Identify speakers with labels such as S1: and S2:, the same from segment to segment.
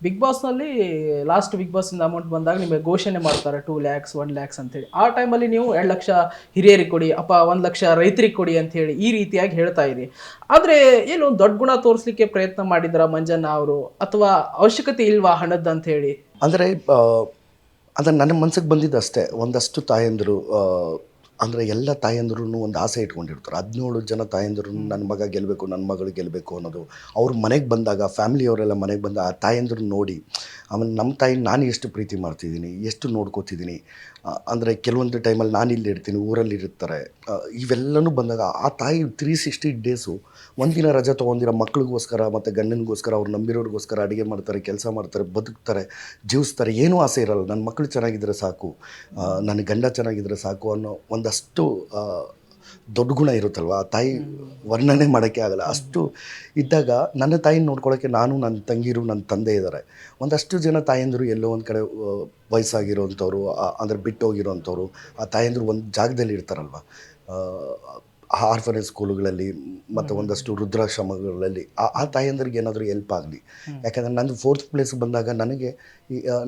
S1: Big ಬಾಸ್ನಲ್ಲಿ last big ಬಾಸಿಂದ amount ಬಂದಾಗ ನಿಮಗೆ ಘೋಷಣೆ ಮಾಡ್ತಾರೆ 2 ಲ್ಯಾಕ್ಸ್ 1 ಲ್ಯಾಕ್ಸ್ ಅಂತೇಳಿ. ಆ ಟೈಮಲ್ಲಿ ನೀವು 2 ಲಕ್ಷ ಹಿರಿಯರಿಗೆ ಕೊಡಿ, 1 ಲಕ್ಷ ರೈತರಿಗೆ ಕೊಡಿ ಅಂತ ಹೇಳಿ ಈ ರೀತಿಯಾಗಿ ಹೇಳ್ತಾ ಇರಿ. ಆದರೆ ಏನು ದೊಡ್ಡ ಗುಣ ತೋರಿಸ್ಲಿಕ್ಕೆ ಪ್ರಯತ್ನ ಮಾಡಿದ್ರ ಮಂಜಣ್ಣ ಅವರು, ಅಥವಾ ಅವಶ್ಯಕತೆ ಇಲ್ವಾ ಹಣದ್ದು ಅಂತ ಹೇಳಿ?
S2: ಅಂದರೆ ಅದು ನನ್ನ ಮನ್ಸಿಗೆ ಬಂದಿದ್ದು ಅಷ್ಟೇ. ಒಂದಷ್ಟು ತಾಯಂದಿರು ಅಂದರೆ ಎಲ್ಲ ತಾಯಂದಿರೂ ಒಂದು ಆಸೆ ಇಟ್ಕೊಂಡಿರ್ತಾರೆ. 17 ಜನ ತಾಯಂದಿರು ನನ್ನ ಮಗ ಗೆಲ್ಲಬೇಕು, ನನ್ನ ಮಗಳು ಗೆಲ್ಲಬೇಕು ಅನ್ನೋದು. ಅವ್ರ ಮನೆಗೆ ಬಂದಾಗ ಫ್ಯಾಮಿಲಿಯವರೆಲ್ಲ ಮನೆಗೆ ಬಂದ ಆ ತಾಯಂದಿರನ್ನ ನೋಡಿ, ಆಮೇಲೆ ನಮ್ಮ ತಾಯಿ ನಾನು ಎಷ್ಟು ಪ್ರೀತಿ ಮಾಡ್ತಿದ್ದೀನಿ, ಎಷ್ಟು ನೋಡ್ಕೋತಿದ್ದೀನಿ. ಅಂದರೆ ಕೆಲವೊಂದು ಟೈಮಲ್ಲಿ ನಾನು ಇಲ್ಲಿ ಇರ್ತೀನಿ, ಊರಲ್ಲಿ ಇರ್ತಾರೆ. ಇವೆಲ್ಲನೂ ಬಂದಾಗ ಆ ತಾಯಿ 360 ಡೇಸು ಒಂದಿನ ರಜೆ ತೊಗೊಂಡಿರೋ ಮಕ್ಳಿಗೋಸ್ಕರ ಮತ್ತು ಗಂಡನಿಗೋಸ್ಕರ, ಅವ್ರು ನಂಬಿರೋರಿಗೋಸ್ಕರ ಅಡುಗೆ ಮಾಡ್ತಾರೆ, ಕೆಲಸ ಮಾಡ್ತಾರೆ, ಬದುಕ್ತಾರೆ, ಜೀವಿಸ್ತಾರೆ. ಏನೂ ಆಸೆ ಇರಲ್ಲ. ನನ್ನ ಮಕ್ಕಳು ಚೆನ್ನಾಗಿದ್ದರೆ ಸಾಕು, ನನ್ನ ಗಂಡ ಚೆನ್ನಾಗಿದ್ದರೆ ಸಾಕು ಅನ್ನೋ ಒಂದಷ್ಟು ದೊಡ್ಡ ಗುಣ ಇರುತ್ತಲ್ವ, ಆ ತಾಯಿ ವರ್ಣನೆ ಮಾಡೋಕ್ಕೆ ಆಗಲ್ಲ. ಅಷ್ಟು ಇದ್ದಾಗ ನನ್ನ ತಾಯಿನ ನೋಡ್ಕೊಳ್ಳೋಕ್ಕೆ ನಾನು, ನನ್ನ ತಂಗಿರು, ನನ್ನ ತಂದೆ ಇದ್ದಾರೆ. ಒಂದಷ್ಟು ಜನ ತಾಯಂದಿರು ಎಲ್ಲೋ ಒಂದು ಕಡೆ ವಯಸ್ಸಾಗಿರೋವಂಥವ್ರು, ಅಂದರೆ ಬಿಟ್ಟು ಹೋಗಿರೋವಂಥವ್ರು, ಆ ತಾಯಂದಿರು ಒಂದು ಜಾಗದಲ್ಲಿ ಇರ್ತಾರಲ್ವ, ಆರ್ಫನೇಜ್ ಸ್ಕೂಲುಗಳಲ್ಲಿ ಮತ್ತು ಒಂದಷ್ಟು ವೃದ್ಧಾಶ್ರಮಗಳಲ್ಲಿ ಆ ತಾಯಂದಿರಿಗೆ ಏನಾದರೂ ಎಲ್ಪ್ ಆಗಲಿ. ಯಾಕಂದರೆ ನಂದು 4th ಪ್ಲೇಸ್ ಬಂದಾಗ ನನಗೆ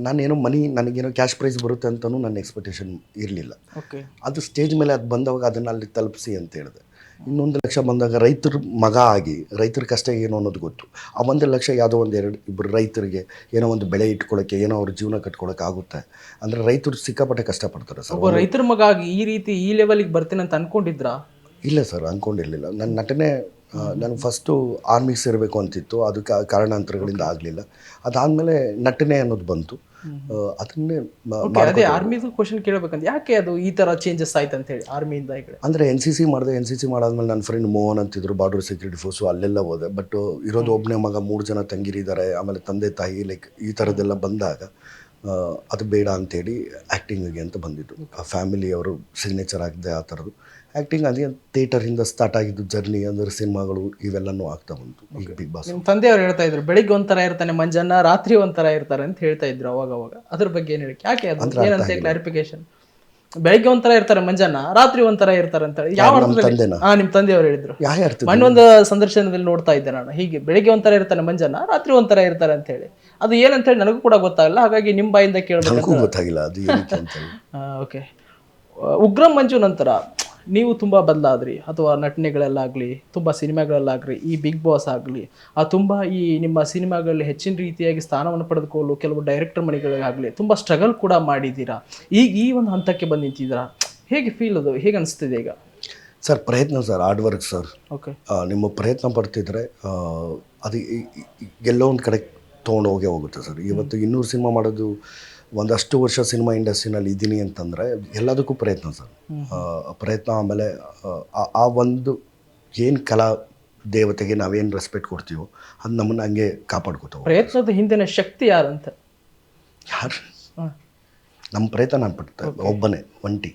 S2: ನಾನೇನೋ ನನಗೇನೋ ಕ್ಯಾಶ್ ಪ್ರೈಸ್ ಬರುತ್ತೆ ಅಂತಲೂ ನನ್ನ ಎಕ್ಸ್ಪೆಕ್ಟೇಷನ್ ಇರಲಿಲ್ಲ.
S1: ಓಕೆ.
S2: ಅದು ಸ್ಟೇಜ್ ಮೇಲೆ ಅದು ಬಂದವಾಗ ಅದನ್ನು ಅಲ್ಲಿ ತಲುಪಿಸಿ ಅಂತ ಹೇಳಿದೆ. 1 ಲಕ್ಷ ಬಂದಾಗ ರೈತರ ಮಗ ಆಗಿ ರೈತರ ಕಷ್ಟ ಏನು ಅನ್ನೋದು ಗೊತ್ತು. ಆ 1 ಲಕ್ಷ ಯಾವುದೋ ಒಂದು ಇಬ್ಬರು ರೈತರಿಗೆ ಏನೋ ಒಂದು ಬೆಳೆ ಇಟ್ಕೊಳ್ಳೋಕ್ಕೆ, ಏನೋ ಅವ್ರ ಜೀವನ ಕಟ್ಕೊಳ್ಳೋಕೆ ಆಗುತ್ತೆ. ಅಂದರೆ ರೈತರು ಸಿಕ್ಕಾಪಟ್ಟೆ ಕಷ್ಟಪಡ್ತಾರೆ ಸರ್.
S1: ಒಬ್ಬ ರೈತರ ಮಗ ಆಗಿ ಈ ರೀತಿ ಈ ಲೆವೆಲಿಗೆ ಬರ್ತೀನಿ ಅಂತ ಅನ್ಕೊಂಡಿದ್ರಾ?
S2: ಇಲ್ಲ ಸರ್, ಅಂದ್ಕೊಂಡಿರಲಿಲ್ಲ. ನನ್ನ ನಟನೆ ನನಗೆ ಫಸ್ಟು ಆರ್ಮಿಗೆ ಸೇರಬೇಕು ಅಂತಿತ್ತು. ಅದು ಕಾರಣಾಂತರಗಳಿಂದ ಆಗಲಿಲ್ಲ. ಅದಾದಮೇಲೆ ನಟನೆ ಅನ್ನೋದು ಬಂತು. ಅದನ್ನೇ
S1: ಅದೇ ಆರ್ಮಿದು ಕ್ವಶನ್ ಕೇಳಬೇಕಂತ, ಯಾಕೆ ಅದು ಈ ಥರ ಚೇಂಜಸ್ ಆಯ್ತು ಅಂತ ಹೇಳಿ ಆರ್ಮಿಯಿಂದ ಈ ಕಡೆ?
S2: ಅಂದರೆ NCC ಮಾಡಿದೆ. NCC ಮಾಡಾದ್ಮೇಲೆ ನನ್ನ ಫ್ರೆಂಡ್ ಮೋಹನ್ ಅಂತಿದ್ರು, ಬಾರ್ಡರ್ ಸೆಕ್ಯೂರಿಟಿ ಫೋರ್ಸು, ಅಲ್ಲೆಲ್ಲ ಹೋದೆ. ಬಟ್ ಇರೋದು ಒಬ್ಬನೇ ಮಗ, 3 ಜನ ತಂಗಿರಿದ್ದಾರೆ, ಆಮೇಲೆ ತಂದೆ ತಾಯಿ, ಲೈಕ್ ಈ ಥರದ್ದೆಲ್ಲ ಬಂದಾಗ ಅದು ಬೇಡ ಅಂಥೇಳಿ ಆ್ಯಕ್ಟಿಂಗಿಗೆ ಅಂತ ಬಂದಿದ್ದು. ಆ ಫ್ಯಾಮಿಲಿಯವರು ಸಿಗ್ನೇಚರ್ ಆಗಿದೆ ಆ ಥರದ್ದು ಆ್ಯಕ್ಟಿಂಗ್. ಅದೇ ಥಿಯೇಟರಿಂದ ಸ್ಟಾರ್ಟ್ ಆಗಿದ್ದು ಜರ್ನಿ, ಅಂದರೆ ಸಿನಿಮಾಗಳು ಇವೆಲ್ಲನೂ ಆಗ್ತಾ ಬಂತು. ಈಗ ಬಿಗ್ ಬಾಸ್.
S1: ನಿಮ್ಮ ತಂದೆಯವರು ಹೇಳ್ತಾ ಇದ್ರು ಬೆಳಿಗ್ಗೆ ಒಂಥರ ಇರ್ತಾನೆ ಮಂಜಣ್ಣ, ರಾತ್ರಿ ಒಂಥರ ಇರ್ತಾರೆ ಅಂತ ಹೇಳ್ತಾ ಇದ್ರು ಅವಾಗ. ಅದ್ರ ಬಗ್ಗೆ ಏನು ಹೇಳಿ, ಯಾಕೆ ಅದು ಏನಂತ ಕ್ಲಾರಿಫಿಕೇಶನ್? ಬೆಳಿಗ್ಗೆ ಒಂಥರ ಇರ್ತಾರೆ ಮಂಜಣ್ಣ, ರಾತ್ರಿ ಒಂಥರ ಇರ್ತಾರೆ ಅಂತ ಹೇಳಿ ಯಾವ
S2: ತಂದೆನಾ?
S1: ನಿಮ್ಮ ತಂದೆಯವರು ಹೇಳಿದ್ರು. ಮಣ್ಣೊಂದು ಸಂದರ್ಶನದಲ್ಲಿ ನೋಡ್ತಾ ಇದ್ದೆ ನಾನು, ಹೀಗೆ ಬೆಳಿಗ್ಗೆ ಒಂಥರ ಇರ್ತಾನೆ ಮಂಜಣ್ಣ, ರಾತ್ರಿ ಒಂಥರ ಇರ್ತಾರೆ ಅಂತ ಹೇಳಿ. ಅದು ಏನಂತ ಹೇಳಿ ನನಗೂ ಕೂಡ ಗೊತ್ತಾಗಲ್ಲ, ಹಾಗಾಗಿ ನಿಮ್ಮ ಬಾಯಿಂದ ಕೇಳಬೇಕು.
S2: ಗೊತ್ತಾಗಿಲ್ಲ ಅದು ಏನಕ್ಕೆ ಅಂತ.
S1: ಓಕೆ. ಉಗ್ರಂ ಮಂಜು ನಂತರ ನೀವು ತುಂಬ ಬದಲಾದ್ರಿ, ಅಥವಾ ನಟನೆಗಳಲ್ಲಾಗಲಿ, ತುಂಬ ಸಿನಿಮಾಗಳಲ್ಲಾಗಲಿ, ಈ ಬಿಗ್ ಬಾಸ್ ಆಗಲಿ, ತುಂಬ ಈ ನಿಮ್ಮ ಸಿನಿಮಾಗಳಲ್ಲಿ ಹೆಚ್ಚಿನ ರೀತಿಯಾಗಿ ಸ್ಥಾನವನ್ನು ಪಡೆದುಕೊಳ್ಳಲು ಕೆಲವು ಡೈರೆಕ್ಟರ್ ಮನೆಗಳಿಗಾಗಲಿ ತುಂಬ ಸ್ಟ್ರಗಲ್ ಕೂಡ ಮಾಡಿದ್ದೀರಾ. ಈಗ ಈ ಒಂದು ಹಂತಕ್ಕೆ ಬಂದು ನಿಂತಿದ್ದೀರಾ, ಹೇಗೆ ಫೀಲ್, ಅದು ಹೇಗೆ ಅನಿಸ್ತಿದೆ ಈಗ?
S2: ಸರ್ ಪ್ರಯತ್ನ sir, hard work sir.
S1: Okay.
S2: ನಿಮ್ಮ ಪ್ರಯತ್ನ ಪಡ್ತಿದ್ರೆ ಅದು ಎಲ್ಲೋ ಒಂದು ಕಡೆ ತೊಗೊಂಡು ಹೋಗುತ್ತೆ ಸರ್. ಇವತ್ತು 200 ಸಿನಿಮಾ ಮಾಡೋದು, ಒಂದಷ್ಟು ವರ್ಷ ಸಿನಿಮಾ ಇಂಡಸ್ಟ್ರಿನಲ್ಲಿ ಇದ್ದೀನಿ ಅಂತಂದರೆ ಎಲ್ಲದಕ್ಕೂ ಪ್ರಯತ್ನ ಸರ್. ಪ್ರಯತ್ನ. ಆಮೇಲೆ ಆ ಒಂದು ಏನು ಕಲಾ ದೇವತೆಗೆ ನಾವೇನು ರೆಸ್ಪೆಕ್ಟ್ ಕೊಡ್ತೀವೋ ಅದು ನಮ್ಮನ್ನು ಹಂಗೆ ಕಾಪಾಡ್ಕೋತಾವೆ.
S1: ಪ್ರಯತ್ನದ ಹಿಂದಿನ ಶಕ್ತಿ ಯಾರಂತ?
S2: ಯಾರು? ನಮ್ಮ ಪ್ರಯತ್ನ ನಾನು ಪಡ್ತಾ ಒಬ್ಬನೇ ಒಂಟಿ.